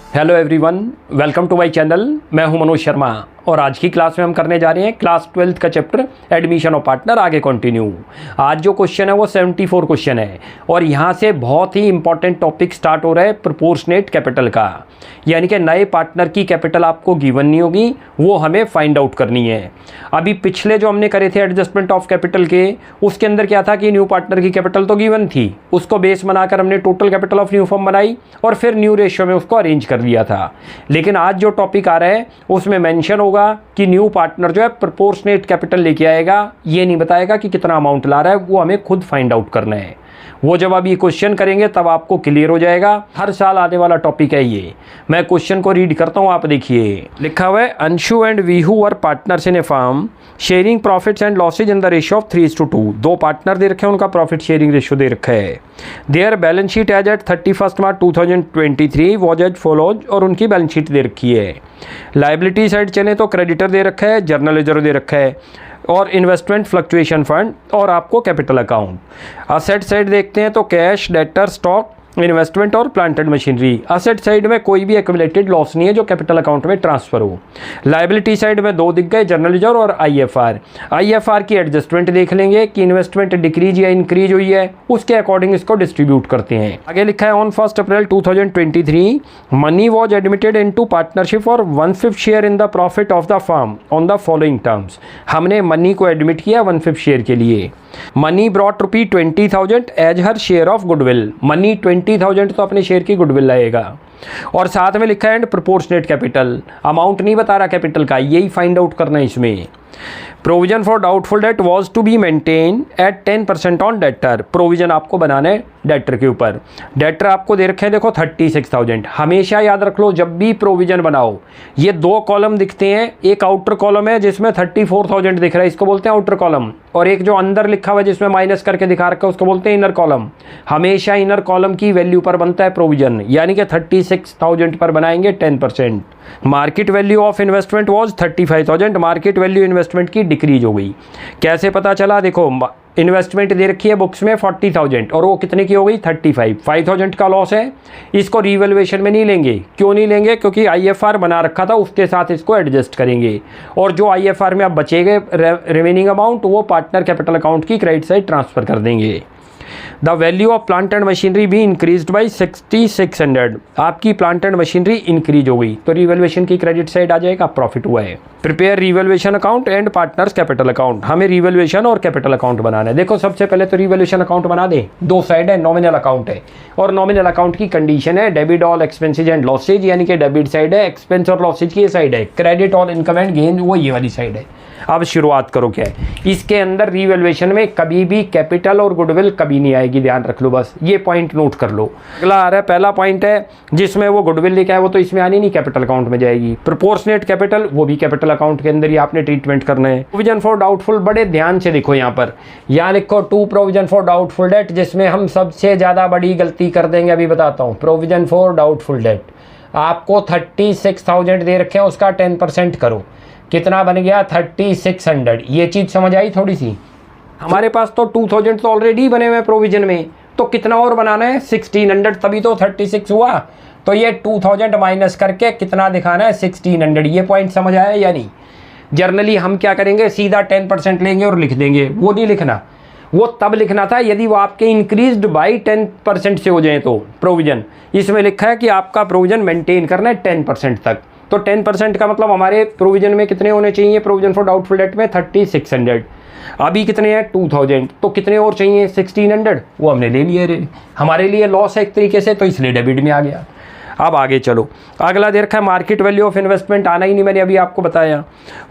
Hello everyone, welcome to my channel. मैं हूं मनोज शर्मा और आज की क्लास में हम करने जा रहे हैं क्लास 12th का चैप्टर एडमिशन ऑफ पार्टनर। आगे कंटिन्यू। आज जो क्वेश्चन है वो 74 क्वेश्चन है और यहाँ से बहुत ही इंपॉर्टेंट टॉपिक स्टार्ट हो रहा है प्रोपोर्शनेट कैपिटल का, यानी कि नए पार्टनर की कैपिटल आपको गिवन नहीं होगी, वो हमें फाइंड आउट करनी है। अभी पिछले जो हमने करे थे एडजस्टमेंट ऑफ कैपिटल के, उसके अंदर क्या था कि न्यू पार्टनर की कैपिटल तो गिवन थी, उसको बेस बनाकर हमने total capital of new firm बनाई और फिर न्यू रेशियो में उसको अरेंज कर दिया था। लेकिन आज जो टॉपिक आ रहा है उसमें मेंशन होगा कि न्यू पार्टनर जो है प्रोपोर्शनेट कैपिटल लेके आएगा, ये नहीं बताएगा कि कितना अमाउंट ला रहा है, वो हमें खुद फाइंड आउट करना है। वो जब आप ये क्वेश्चन करेंगे तब आपको क्लियर हो जाएगा। हर साल आने वाला टॉपिक है ये। मैं क्वेश्चन को रीड करता हूँ, आप देखिए। लिखा हुआ है Anshu and Vihu were partners in a firm sharing profits and losses in the ratio of 3:2। दो पार्टनर दे रखे हैं, उनका प्रॉफिट शेयरिंग रेशियो दे रखा है। Their balance sheet as at 31 March 2023 was as follows, और उनकी बैलेंस शीट दे रखी है। लाइबिलिटी साइड चले तो क्रेडिटर दे रखा है, जर्नल लेजर दे रखा है और इन्वेस्टमेंट फ्लक्चुएशन फंड और आपको कैपिटल अकाउंट। असेट साइड देखते हैं तो कैश, डेटर, स्टॉक, इन्वेस्टमेंट और plant and machinery. Asset side में कोई भी एक्यूमुलेटेड लॉस नहीं है जो कैपिटल अकाउंट में ट्रांसफर हो। लायबिलिटी साइड में दो दिख गए, जर्नल लेजर और आईएफआर। आईएफआर की एडजस्टमेंट देख लेंगे कि इन्वेस्टमेंट डिक्रीज या इंक्रीज हुई है, उसके अकॉर्डिंग इसको डिस्ट्रीब्यूट करते हैं। आगे लिखा है on 1 April 2023 Mani was admitted into partnership for 1/5 share in the profit of the firm on the following terms. हमने मनी को एडमिट किया 1/5 शेयर के लिए। Mani brought ₹20,000 as her share of goodwill. Mani 20,000 तो अपने शेयर की गुडविल लाएगा। और साथ में लिखा है एंड प्रोपोर्शनेट कैपिटल। अमाउंट नहीं बता रहा कैपिटल का, यही फाइंड आउट करना है इसमें। Provision for doubtful debt was to be maintained at 10% on debtor. Provision आपको बनाना है डेटर के ऊपर। डेटर आपको दे रखे हैं, देखो 36,000। हमेशा याद रख लो जब भी प्रोविजन बनाओ, ये दो कॉलम दिखते हैं। एक आउटर कॉलम है जिसमें 34,000 दिख रहा है, इसको बोलते हैं आउटर कॉलम, और एक जो अंदर लिखा हुआ है जिसमें माइनस करके दिखा रखा है उसको बोलते हैं इनर कॉलम। हमेशा इनर कॉलम की वैल्यू पर बनता है प्रोविजन, यानी कि 36,000 पर बनाएंगे 10%। Market value of investment was 35,000। Market value investment की डिक्रीज हो गई। कैसे पता चला? देखो इन्वेस्टमेंट दे रखी है बुक्स में 40,000 और वो कितने की हो गई 35। 5,000 का लॉस है, इसको रीवैल्यूएशन में नहीं लेंगे। क्यों नहीं लेंगे? क्योंकि आईएफआर बना रखा था, उसके साथ इसको एडजस्ट करेंगे और जो आईएफआर में अब बचेंगे रिमेनिंग अमाउंट वो पार्टनर कैपिटल अकाउंट की क्रेडिट साइड ट्रांसफर कर देंगे। The value of plant and machinery भी इंक्रीज्ड बाई 6600। आपकी प्लांट एंड मशीनरी इंक्रीज हो गई तो रिवैल्यूएशन की क्रेडिट साइड आ जाएगा, प्रॉफिट हुआ है। Prepare revaluation account and partners capital account. हमें रिवैल्यूएशन और कैपिटल अकाउंट बनाना है। देखो सबसे पहले तो रिवैल्यूएशन अकाउंट बना दे। दो साइड है, नॉमिनल अकाउंट है और नॉमिनल अकाउंट की कंडीशन है debit all expenses and losses, यानी कि डेबिट साइड है, एक्सपेंस और लॉसेज की ये साइड है, credit all income and gain वो ये वाली साइड है। अब शुरुआत करो क्या है, इसके अंदर रिवैल्यूएशन में कभी भी कैपिटल और गुडविल कभी नहीं आएगी, ध्यान रख लो, बस ये पॉइंट नोट कर लो। अगला आ रहा है, पहला पॉइंट है जिसमें वो गुडविल लेके आए वो तो इसमें आनी नहीं, कैपिटल अकाउंट में जाएगी। प्रोपोर्शनेट कैपिटल वो भी कैपिटल अकाउंट के अंदर ही आपने ट्रीटमेंट करना है। प्रोविजन फॉर डाउटफुल, बड़े ध्यान से देखो यहाँ पर, यहाँ लिखो 2 प्रोविजन फॉर डाउटफुल डेट, जिसमें हम सबसे ज़्यादा बड़ी गलती कर देंगे, अभी बताता हूँ। प्रोविजन फॉर डाउटफुल डेट आपको 36,000 दे रखे हैं, उसका 10% करो, कितना बन गया 3600। ये चीज़ समझ आई थोड़ी सी? हमारे पास तो 2000 तो ऑलरेडी बने हुए हैं प्रोविजन में, तो कितना और बनाना है 1600, तभी तो 36 हुआ। तो ये 2000 माइनस करके कितना दिखाना है 1600। ये पॉइंट समझ आया या नहीं? जर्नली हम क्या करेंगे, सीधा 10% लेंगे और लिख देंगे, वो नहीं लिखना। वो तब लिखना था यदि वो आपके इंक्रीज्ड बाई 10% से हो जाए तो प्रोविजन। इसमें लिखा है कि आपका प्रोविजन मेंटेन करना है 10% तक, तो 10% का मतलब हमारे प्रोविजन में कितने होने चाहिए? प्रोविजन फॉर डाउटफुल डेट में 3600। अभी कितने हैं 2000, तो कितने और चाहिए 1600, वो हमने ले लिए। हमारे लिए लॉस है एक तरीके से, तो इसलिए डेबिट में आ गया। अब आगे चलो, अगला दे रखा है मार्केट वैल्यू ऑफ इन्वेस्टमेंट, आना ही नहीं, मैंने अभी आपको बताया।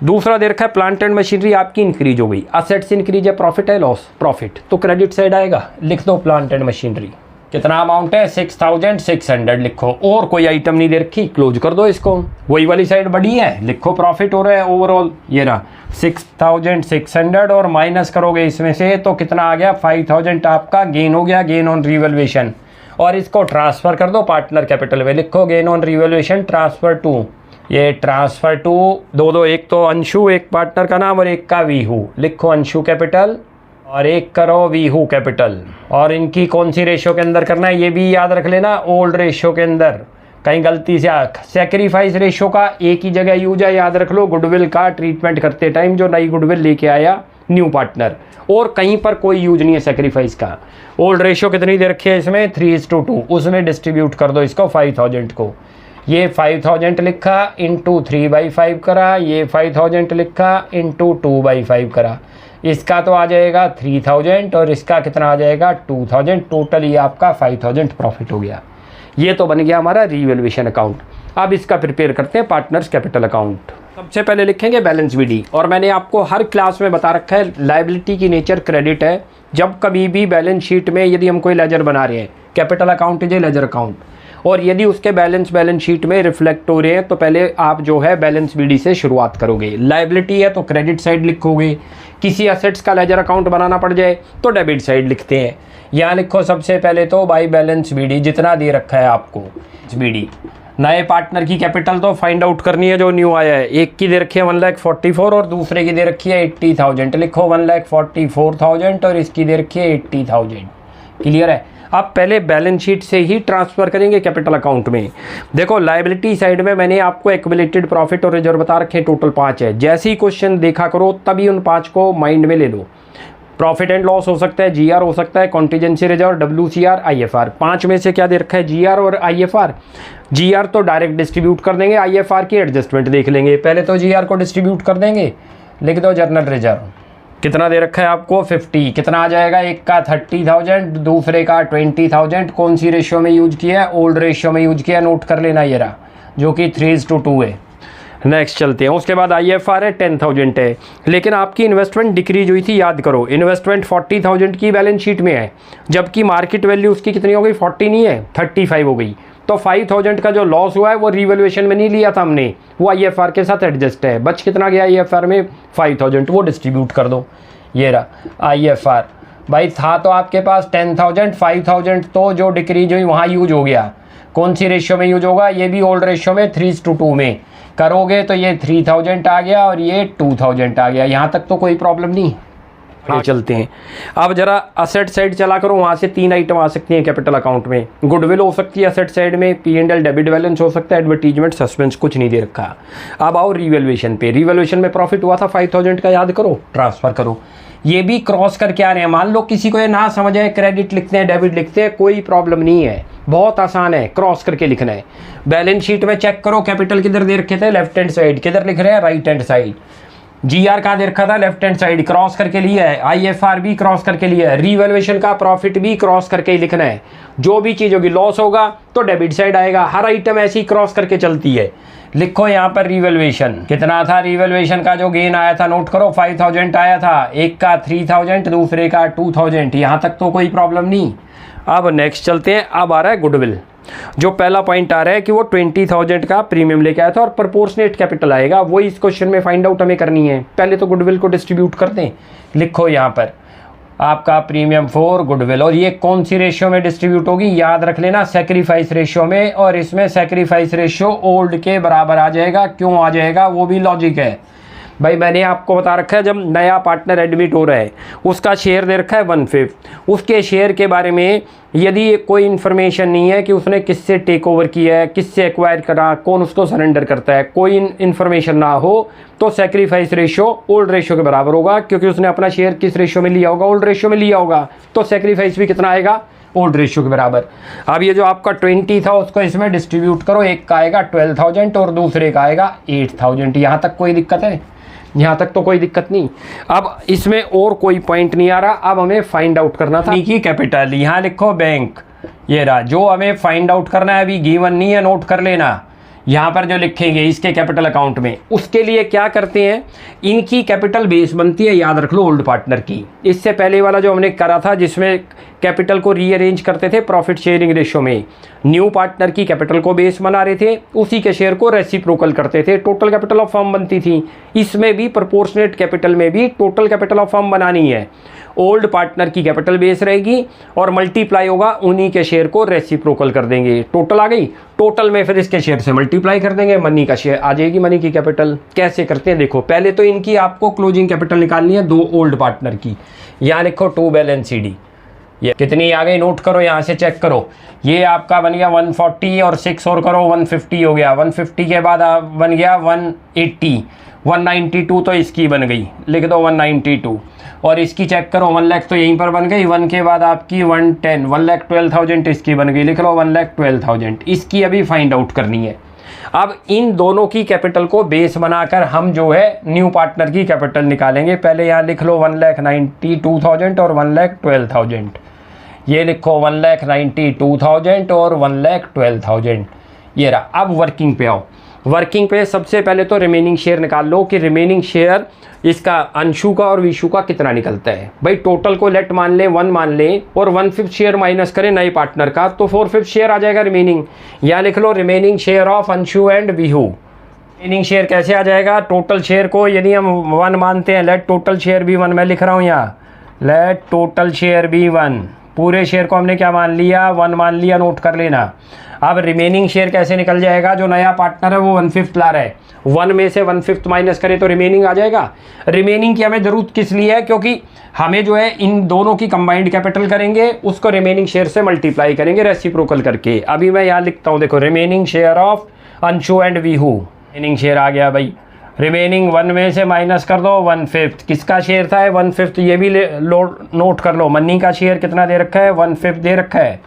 दूसरा दे रखा है प्लांट एंड मशीनरी आपकी इंक्रीज हो गई। असेट्स इंक्रीज है, प्रॉफिट है, लॉस, प्रॉफिट, तो क्रेडिट साइड आएगा। लिख दो प्लांट एंड मशीनरी, कितना अमाउंट है 6600 लिखो, और कोई आइटम नहीं दे रखी, क्लोज कर दो इसको। वही वाली साइड बड़ी है, लिखो प्रॉफिट हो रहा है ओवरऑल, ये रहा 6600 और माइनस करोगे इसमें से तो कितना आ गया 5000 आपका गेन हो गया, गेन ऑन रिवैल्यूएशन, और इसको ट्रांसफर कर दो पार्टनर कैपिटल में। लिखो gain on revaluation transfer to, ये ट्रांसफर टू दो, एक तो अंशु, एक पार्टनर का नाम और एक का वीहू। लिखो अंशु कैपिटल और एक करो वीहू कैपिटल, और इनकी कौन सी रेशियो के अंदर करना है ये भी याद रख लेना, ओल्ड रेशियो के अंदर। कहीं गलती से सेक्रीफाइस रेशियो का एक ही जगह यूज है, याद रख लो, गुडविल का ट्रीटमेंट करते टाइम जो नई गुडविल लेके आया न्यू पार्टनर, और कहीं पर कोई यूज नहीं है सेक्रीफाइस का। ओल्ड रेशियो कितनी दे रखी है इसमें 3:2, उसमें डिस्ट्रीब्यूट कर दो इसको 5000 को, ये 5000 लिखा इंटू 3/5 करा, ये 5000 लिखा इंटू 2/5 करा, इसका तो आ जाएगा 3000 और इसका कितना आ जाएगा 2000, टोटल ये आपका 5000 प्रॉफिट हो गया। ये तो बन गया हमारा रीवैल्यूएशन अकाउंट। अब इसका प्रिपेयर करते हैं पार्टनर्स कैपिटल अकाउंट। सबसे पहले लिखेंगे बैलेंस बीडी, और मैंने आपको हर क्लास में बता रखा है लायबिलिटी की नेचर क्रेडिट है। जब कभी भी बैलेंस शीट में यदि हम कोई लेजर बना रहे हैं, capital account is a ledger account, और यदि उसके बैलेंस शीट में रिफ्लेक्ट हो रहे हैं तो पहले आप जो है बैलेंस बीडी से शुरुआत करोगे। लायबिलिटी है तो क्रेडिट साइड लिखोगे, किसी असेट्स का लेजर अकाउंट बनाना पड़ जाए तो डेबिट साइड लिखते हैं। यहाँ लिखो सबसे पहले तो बाई बैलेंस बीडी जितना दे रखा है आपको बीडी। नए पार्टनर की कैपिटल तो फाइंड आउट करनी है जो न्यू आया है। एक की दे रखी है 1,44,000 और दूसरे की दे रखी है 80,000, लिखो 1,44,000 और इसकी दे रखी है 80,000। क्लियर है। अब पहले बैलेंस शीट से ही ट्रांसफ़र करेंगे कैपिटल अकाउंट में। देखो लायबिलिटी साइड में मैंने आपको एक्युमुलेटेड प्रॉफिट और रिजर्व बता रखे, टोटल 5 है। जैसे ही क्वेश्चन देखा करो तभी उन 5 को माइंड में ले लो। प्रॉफिट एंड लॉस हो सकता है, जीआर हो सकता है, कॉन्टीजेंसी रिजर्व, WCR, IFR। 5 में से क्या दे रखा है GR और IFR। GR तो डायरेक्ट डिस्ट्रीब्यूट कर देंगे, IFR की एडजस्टमेंट देख लेंगे। पहले तो GR को डिस्ट्रीब्यूट कर देंगे, लिख दो जर्नल रिजर्व। कितना दे रखा है आपको 50, कितना आ जाएगा, एक का 30,000 दूसरे का 20,000। कौन सी रेशियो में यूज किया है, ओल्ड रेशियो में यूज किया, नोट कर लेना ये रहा, जो कि 3:2 है। नेक्स्ट चलते हैं। उसके बाद IFR है 10,000 है, लेकिन आपकी इन्वेस्टमेंट डिक्रीज हुई थी, याद करो। इन्वेस्टमेंट 40,000 की बैलेंस शीट में है, जबकि मार्केट वैल्यू उसकी कितनी हो गई 40 नहीं है 35 हो गई। तो 5,000 का जो लॉस हुआ है वो रिवैल्यूएशन में नहीं लिया था हमने, वो IFR के साथ एडजस्ट है। बच कितना गया IFR में 5,000, वो डिस्ट्रीब्यूट कर दो। ये रहा IFR। भाई था तो आपके पास 10,000, 5,000 तो जो डिक्रीज हुई वहाँ यूज हो गया। कौन सी रेशियो में यूज होगा, ये भी ओल्ड रेशियो में 3:2 में करोगे तो ये 3,000 आ गया और ये 2,000 आ गया। यहाँ तक तो कोई प्रॉब्लम नहीं। आगे चलते हैं। अब जरा असेट साइड चला करो, वहाँ से 3 आइटम आ सकती हैं कैपिटल अकाउंट में। गुडविल हो सकती है असेट साइड में, P&L डेबिट बैलेंस हो सकता है, एडवर्टीजमेंट सस्पेंस कुछ नहीं दे रखा। अब आओ रिवैल्यूएशन पे। रिवैल्यूएशन में प्रॉफिट हुआ था 5,000 का, याद करो, ट्रांसफ़र करो। ये भी क्रॉस करके आ रहे हैं। मान लो किसी को ये ना समझ आए, क्रेडिट लिखते हैं डेबिट लिखते हैं, कोई प्रॉब्लम नहीं है, बहुत आसान है, क्रॉस करके लिखना है। बैलेंस शीट में चेक करो कैपिटल किधर दे रखे थे, लेफ्ट हैंड साइड, किधर लिख रहे हैं राइट हैंड साइड। GR कहाँ दे रखा था, लेफ्ट हैंड साइड, क्रॉस करके लिया है। IFR भी क्रॉस करके लिया है। रिवैल्यूएशन का प्रॉफिट भी क्रॉस करके ही लिखना है। जो भी चीज़ होगी, लॉस होगा तो डेबिट साइड आएगा, हर आइटम ऐसी क्रॉस करके चलती है। लिखो यहाँ पर रिवैल्यूएशन कितना था, रिवैल्यूएशन का जो गेन आया था नोट करो, 5,000 आया था, एक का 3,000 दूसरे का 2,000। यहाँ तक तो कोई प्रॉब्लम नहीं। अब नेक्स्ट चलते हैं। अब आ रहा है गुडविल। जो पहला पॉइंट आ रहा है कि वो 20,000 का प्रीमियम लेके आया था और प्रोपोर्शनेट कैपिटल आएगा, वो इस क्वेश्चन में फाइंड आउट हमें करनी है। पहले तो गुडविल को डिस्ट्रीब्यूट करते हैं। लिखो यहाँ पर आपका प्रीमियम 4 गुडविल, और ये कौन सी रेशियो में डिस्ट्रीब्यूट होगी, याद रख लेना, सेक्रीफाइस रेशियो में। और इसमें सेक्रीफाइस रेशियो ओल्ड के बराबर आ जाएगा। क्यों आ जाएगा, वो भी लॉजिक है। भाई मैंने आपको बता रखा है, जब नया पार्टनर एडमिट हो रहा है उसका शेयर दे रखा है 1/5। उसके शेयर के बारे में यदि कोई इन्फॉर्मेशन नहीं है कि उसने किससे टेक ओवर किया है, किससे एक्वायर करा, कौन उसको सरेंडर करता है, कोई इन्फॉर्मेशन ना हो, तो सेक्रीफाइस रेशियो ओल्ड रेशियो के बराबर होगा, क्योंकि उसने अपना शेयर किस रेशियो में लिया होगा, ओल्ड रेशियो में लिया होगा। तो सेक्रीफाइस भी कितना आएगा, ओल्ड रेशियो के बराबर। अब ये जो आपका 20 था उसको इसमें डिस्ट्रीब्यूट करो, एक का आएगा 12,000 और दूसरे का आएगा 8,000। यहाँ तक कोई दिक्कत है, यहाँ तक तो कोई दिक्कत नहीं। अब इसमें और कोई पॉइंट नहीं आ रहा। अब हमें फाइंड आउट करना था की कैपिटल। यहाँ लिखो बैंक, ये रहा जो हमें फाइंड आउट करना है, अभी गिवन नहीं है, नोट कर लेना। यहाँ पर जो लिखेंगे इसके कैपिटल अकाउंट में, उसके लिए क्या करते हैं, इनकी कैपिटल बेस बनती है, याद रख लो, ओल्ड पार्टनर की। इससे पहले वाला जो हमने करा था जिसमें कैपिटल को रीअरेंज करते थे प्रॉफिट शेयरिंग रेशियो में, न्यू पार्टनर की कैपिटल को बेस बना रहे थे, उसी के शेयर को रेसिप्रोकल करते थे, टोटल कैपिटल ऑफ फर्म बनती थी। इसमें भी प्रोपोर्शनेट कैपिटल में भी टोटल कैपिटल ऑफ फर्म बनानी है। ओल्ड पार्टनर की कैपिटल बेस रहेगी और मल्टीप्लाई होगा, उन्हीं के शेयर को रेसिप्रोकल कर देंगे। टोटल आ गई, टोटल में फिर इसके शेयर से मल्टीप्लाई कर देंगे, मनी का शेयर आ जाएगी, मनी की कैपिटल। कैसे करते हैं देखो, पहले तो इनकी आपको क्लोजिंग कैपिटल निकालनी है, 2 ओल्ड पार्टनर की। यहाँ लिखो 2 बैलेंस CD, ये कितनी आ गई नोट करो, यहाँ से चेक करो। ये आपका बन गया 140 और 6 और करो 150 हो गया। 150 के बाद बन गया 180, 192 तो इसकी बन गई, लिख दो 192। और इसकी चेक करो 1 लाख तो यहीं पर बन गई। 1 के बाद आपकी 110, 1,12,000 इसकी बन गई, लिख लो 1,12,000। इसकी अभी फाइंड आउट करनी है। अब इन दोनों की कैपिटल को बेस बनाकर हम जो है न्यू पार्टनर की कैपिटल निकालेंगे। पहले यहाँ लिख लो 1,92,000 और 1,12,000। ये लिखो 1,92,000 और 1,12,000। ये रहा। अब वर्किंग पे आओ। वर्किंग पे सबसे पहले तो रिमेनिंग शेयर निकाल लो कि रिमेनिंग शेयर इसका अंशु का और विशु का कितना निकलता है। भाई टोटल को लेट मान ले 1 मान ले और 1/5 शेयर माइनस करें नए पार्टनर का तो 4/5 शेयर आ जाएगा रिमेनिंग। या लिख लो remaining share of Anshu and Vihu. Remaining share कैसे आ जाएगा, टोटल शेयर को यदि हम 1 मानते हैं, लेट टोटल शेयर बी 1, मैं लिख रहा हूँ यहाँ लेट टोटल शेयर बी 1। पूरे शेयर को हमने क्या मान लिया, 1 मान लिया, नोट कर लेना। अब रिमेनिंग शेयर कैसे निकल जाएगा, जो नया पार्टनर है वो 1/5 ला रहा है, 1 में से 1/5 माइनस करें तो रिमेनिंग आ जाएगा। रिमेनिंग की हमें ज़रूरत किस लिए है, क्योंकि हमें जो है इन दोनों की कंबाइंड कैपिटल करेंगे, उसको रिमेनिंग शेयर से मल्टीप्लाई करेंगे रेसिप्रोकल करके। अभी मैं यहाँ लिखता हूँ, देखो remaining share of Anshu and Vihu. Remaining share आ गया भाई, रिमेनिंग 1 में से माइनस कर दो 1/5। किसका शेयर था 1/5, ये भी नोट कर लो। मनी का शेयर कितना दे रखा है 1/5 दे रखा है।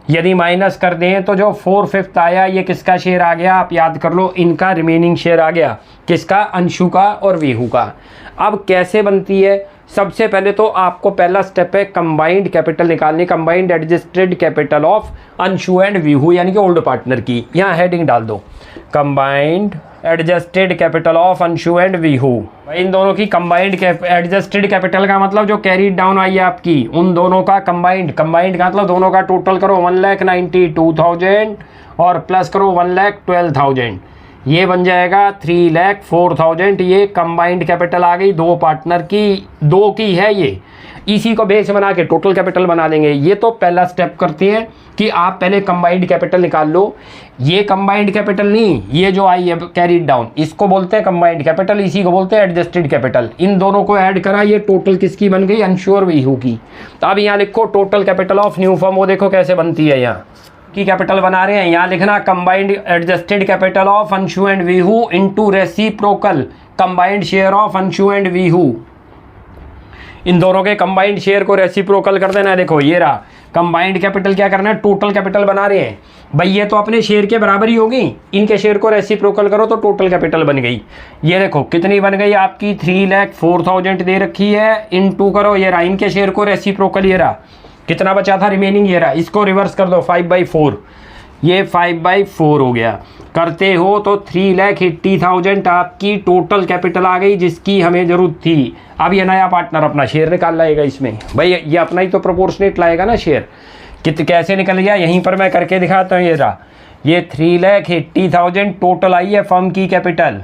यदि माइनस कर दें तो जो 4/5 आया ये किसका शेयर आ गया, आप याद कर लो, इनका रिमेनिंग शेयर आ गया। किसका, अंशु का और विहू का। अब कैसे बनती है, सबसे पहले तो आपको पहला स्टेप है कंबाइंड कैपिटल निकालनी, combined adjusted capital of Anshu and Vihu यानी कि ओल्ड पार्टनर की। यहाँ हेडिंग डाल दो combined adjusted capital of Anshu and Vihu. इन दोनों की कंबाइंड एडजस्टेड कैपिटल का मतलब जो कैरी डाउन आई है आपकी, उन दोनों का कंबाइंड का मतलब दोनों का टोटल करो 1,92,000 और प्लस करो 1,12,000, ये बन जाएगा 3,04,000। ये कंबाइंड कैपिटल आ गई दो पार्टनर की, दो की है ये। इसी को बेस बना के टोटल कैपिटल बना देंगे। ये तो पहला स्टेप करते हैं कि आप पहले कंबाइंड कैपिटल निकाल लो। ये कंबाइंड कैपिटल नहीं, ये जो आई है कैरीड डाउन, इसको बोलते हैं कंबाइंड कैपिटल, इसी को बोलते हैं एडजस्टेड कैपिटल। इन दोनों को ऐड करा, ये टोटल किसकी बन गई, अंशु और विहू की। तो अब यहाँ लिखो total capital of new firm, वो देखो कैसे बनती है। यहाँ की कैपिटल बना रहे हैं, यहाँ लिखना combined adjusted capital of Anshu and Vihu into reciprocal combined share of Anshu and Vihu. इन दोनों के कंबाइंड शेयर को रेसिप्रोकल कर देना है। देखो ये रहा कंबाइंड कैपिटल, क्या करना है, टोटल कैपिटल बना रहे हैं भाई, ये तो अपने शेयर के बराबर ही होगी। इनके शेयर को रेसिप्रोकल करो तो टोटल कैपिटल बन गई। ये देखो कितनी बन गई आपकी 3,04,000 दे रखी है, इनटू करो ये रहा इनके शेयर को रेसिप्रोकल, ये रहा कितना बचा था रिमेनिंग, ये रहा, इसको रिवर्स कर दो 5/4, ये 5/4 हो गया। करते हो तो 3,80,000 आपकी टोटल कैपिटल आ गई जिसकी हमें ज़रूरत थी। अब ये नया पार्टनर अपना शेयर निकाल लाएगा इसमें, भाई ये अपना ही तो प्रोपोर्शनेट लाएगा ना शेयर। कैसे निकल गया, यहीं पर मैं करके दिखाता हूँ। ये रहा, ये 3,80,000 टोटल आई है फर्म की कैपिटल,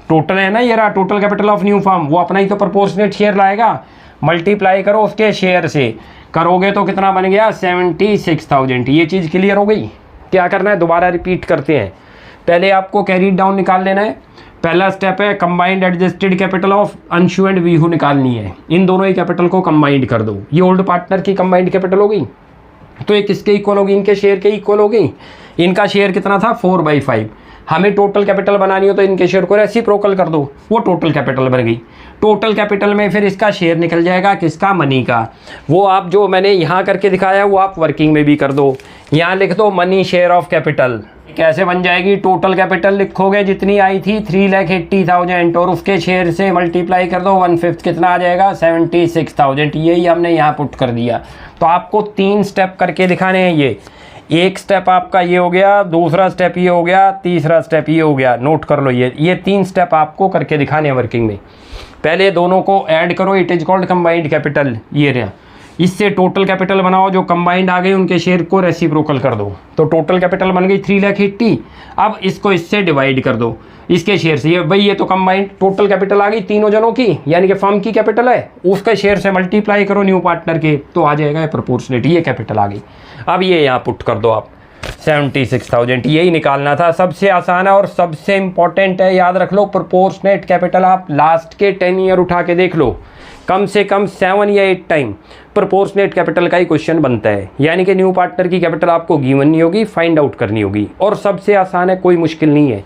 टोटल है ना, ये रहा total capital of new firm. वो अपना ही तो प्रोपोर्शनेट शेयर लाएगा, मल्टीप्लाई करो उसके शेयर से, करोगे तो कितना बन गया 76,000। ये चीज़ क्लियर हो गई। क्या करना है, दोबारा रिपीट करते हैं। पहले आपको कैरीड डाउन निकाल लेना है। पहला स्टेप है combined adjusted capital of Anshu and Vihu निकालनी है। इन दोनों ही कैपिटल को कंबाइंड कर दो, ये ओल्ड पार्टनर की कंबाइंड कैपिटल हो गई। तो ये किसके इक्वल होगी, इनके शेयर के इक्वल हो गई। इनका शेयर कितना था 4/5। हमें टोटल कैपिटल बनानी हो तो इनके शेयर को रेसिप्रोकल कर दो, वो टोटल कैपिटल बन गई। टोटल कैपिटल में फिर इसका शेयर निकल जाएगा, किसका, मनी का। वो आप जो मैंने यहाँ करके दिखाया वो आप वर्किंग में भी कर दो। यहाँ लिख दो मनी शेयर ऑफ कैपिटल। कैसे बन जाएगी, टोटल कैपिटल लिखोगे जितनी आई थी 3,80,000 और उसके शेयर से मल्टीप्लाई कर दो 1/5, कितना आ जाएगा 76,000। यही हमने यहाँ पुट कर दिया। तो आपको 3 स्टेप करके दिखाने हैं। ये एक स्टेप आपका ये हो गया, दूसरा स्टेप ये हो गया, तीसरा स्टेप ये हो गया। नोट कर लो, ये 3 स्टेप आपको करके दिखाने हैं वर्किंग में। पहले दोनों को ऐड करो, it is called combined capital. ये रहा, इससे टोटल कैपिटल बनाओ, जो कंबाइंड आ गए उनके शेयर को रेसिप्रोकल कर दो। तो टोटल कैपिटल बन गई 3,80,000। अब इसको इससे डिवाइड कर दो इसके शेयर से। ये भाई ये तो कंबाइंड टोटल कैपिटल आ गई तीनों जनों की, यानी कि फर्म की कैपिटल है, उसके शेयर से मल्टीप्लाई करो न्यू पार्टनर के, तो आ जाएगा प्रोपोर्शनेट, ये कैपिटल आ गई। अब ये यहाँ पुट कर दो आप 76,000। यही निकालना था, सबसे आसान है और सबसे इंपॉर्टेंट है, याद रख लो। प्रोपोर्शनेट कैपिटल आप लास्ट के 10 ईयर उठा के देख लो, कम से कम 7 या 8 टाइम प्रोपोर्शनेट कैपिटल का ही क्वेश्चन बनता है, यानी कि न्यू पार्टनर की कैपिटल आपको गिवन नहीं होगी, फाइंड आउट करनी होगी। और सबसे आसान है, कोई मुश्किल नहीं है।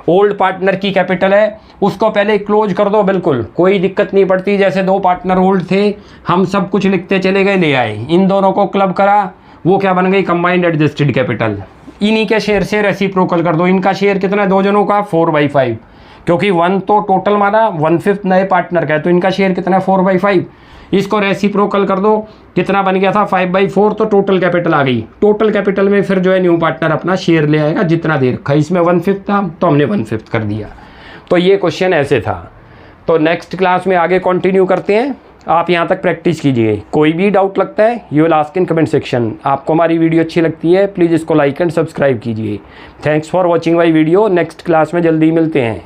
ओल्ड पार्टनर की कैपिटल है, उसको पहले क्लोज कर दो, बिल्कुल कोई दिक्कत नहीं पड़ती। जैसे 2 पार्टनर ओल्ड थे, हम सब कुछ लिखते चले गए, ले आए, इन दोनों को क्लब करा, वो क्या बन गई, कंबाइंड एडजस्टेड कैपिटल। इन्हीं के शेयर से रेसिप्रोकल कर दो। इनका शेयर कितना है, 2 जनों का 4/5, क्योंकि 1 तो टोटल माना, 1/5 नए पार्टनर का है, तो इनका शेयर कितना है 4/5। इसको रेसिप्रोकल कर दो, कितना बन गया था 5/4, तो टोटल कैपिटल आ गई। टोटल कैपिटल में फिर जो है न्यू पार्टनर अपना शेयर ले आएगा, जितना दे रखा है, इसमें 1/5 था तो हमने 1/5 कर दिया। तो ये क्वेश्चन ऐसे था। तो नेक्स्ट क्लास में आगे कंटिन्यू करते हैं। आप यहाँ तक प्रैक्टिस कीजिए। कोई भी डाउट लगता है you will ask in comment section. आपको हमारी वीडियो अच्छी लगती है प्लीज़ इसको लाइक एंड सब्सक्राइब कीजिए। Thanks for watching my video. Next class में जल्दी मिलते हैं।